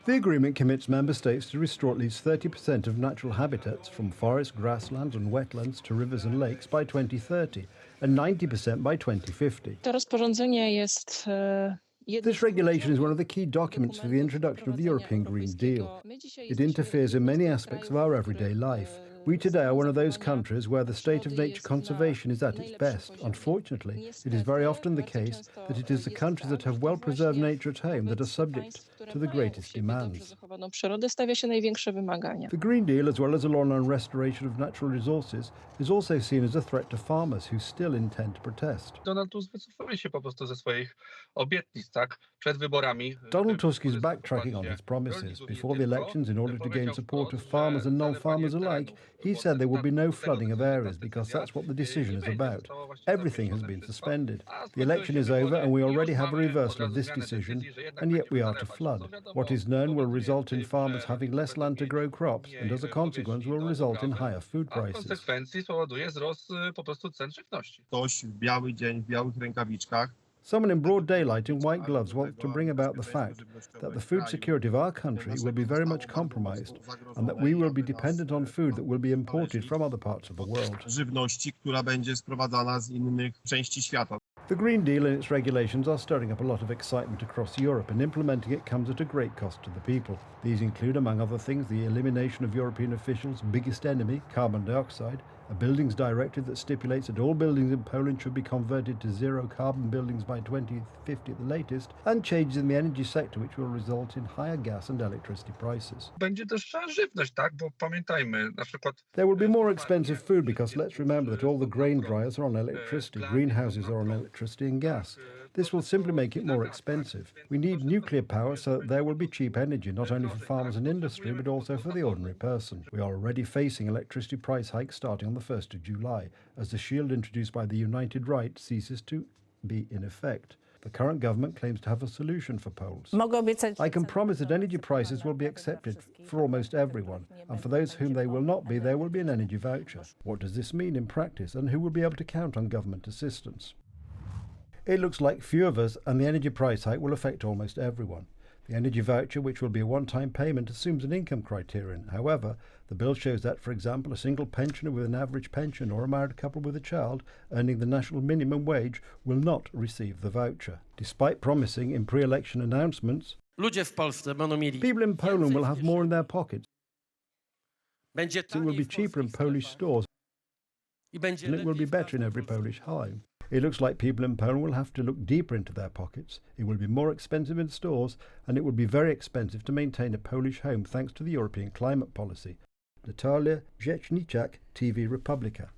The agreement commits member states to restore at least 30% of natural habitats from forests, grasslands and wetlands to rivers and lakes by 2030 and 90% by 2050. To rozporządzenie jest This regulation is one of the key documents for the introduction of the European Green Deal. It interferes in many aspects of our everyday life. We today are one of those countries where the state of nature conservation is at its best. Unfortunately, it is very often the case that it is the countries that have well-preserved nature at home that are subject to the greatest demands. Przyrodę stawia się największe wymagania. The Green Deal, as well as a law on restoration of natural resources, is also seen as a threat to farmers who still intend to protest. Donald Tusk wycofuje się po prostu ze swoich obietnic, tak? Przed wyborami. Donald Tusk is backtracking on his promises. Before the elections, in order to gain support of farmers and non-farmers alike, he said there would be no flooding of areas because that's what the decision is about. Everything has been suspended. The election is over and we already have a reversal of this decision, and yet we are to flood. What is known will result in farmers having less land to grow crops and as a consequence will result in higher food A w prices. konsekwencji spowoduje wzrost po prostu cen żywności. Ktoś w biały dzień w białych rękawiczkach Someone in broad daylight in white gloves wants to bring about the fact that the food security of our country will be very much compromised and that we will be dependent on food that will be imported from other parts of the world. żywności, która będzie sprowadzana z innych części świata. The Green Deal and its regulations are stirring up a lot of excitement across Europe, and implementing it comes at a great cost to the people. These include, among other things, the elimination of European officials' biggest enemy, carbon dioxide, a buildings directive that stipulates that all buildings in Poland should be converted to zero carbon buildings by 2050 at the latest, and changes in the energy sector which will result in higher gas and electricity prices. Będzie droższa żywność, tak? Bo pamiętajmy, na przykład There will be more expensive food because let's remember that all the grain dryers are on electricity, greenhouses are on electricity and gas. This will simply make it more expensive. We need nuclear power so that there will be cheap energy, not only for farmers and industry, but also for the ordinary person. We are already facing electricity price hikes starting on the 1st of July, as the shield introduced by the United Right ceases to be in effect. The current government claims to have a solution for Poles. I can promise that energy prices will be accepted for almost everyone, and for those whom they will not be, there will be an energy voucher. What does this mean in practice, and who will be able to count on government assistance? It looks like few of us, and the energy price hike will affect almost everyone. The energy voucher, which will be a one-time payment, assumes an income criterion. However, the bill shows that, for example, a single pensioner with an average pension or a married couple with a child earning the national minimum wage will not receive the voucher. Despite promising in pre-election announcements, people in Poland will have more in their pockets. It will be cheaper in Polish stores, and it will be better in every Polish home. It looks like people in Poland will have to look deeper into their pockets. It will be more expensive in stores, and it will be very expensive to maintain a Polish home thanks to the European climate policy. Natalia Rzeczniczak, TV Republika.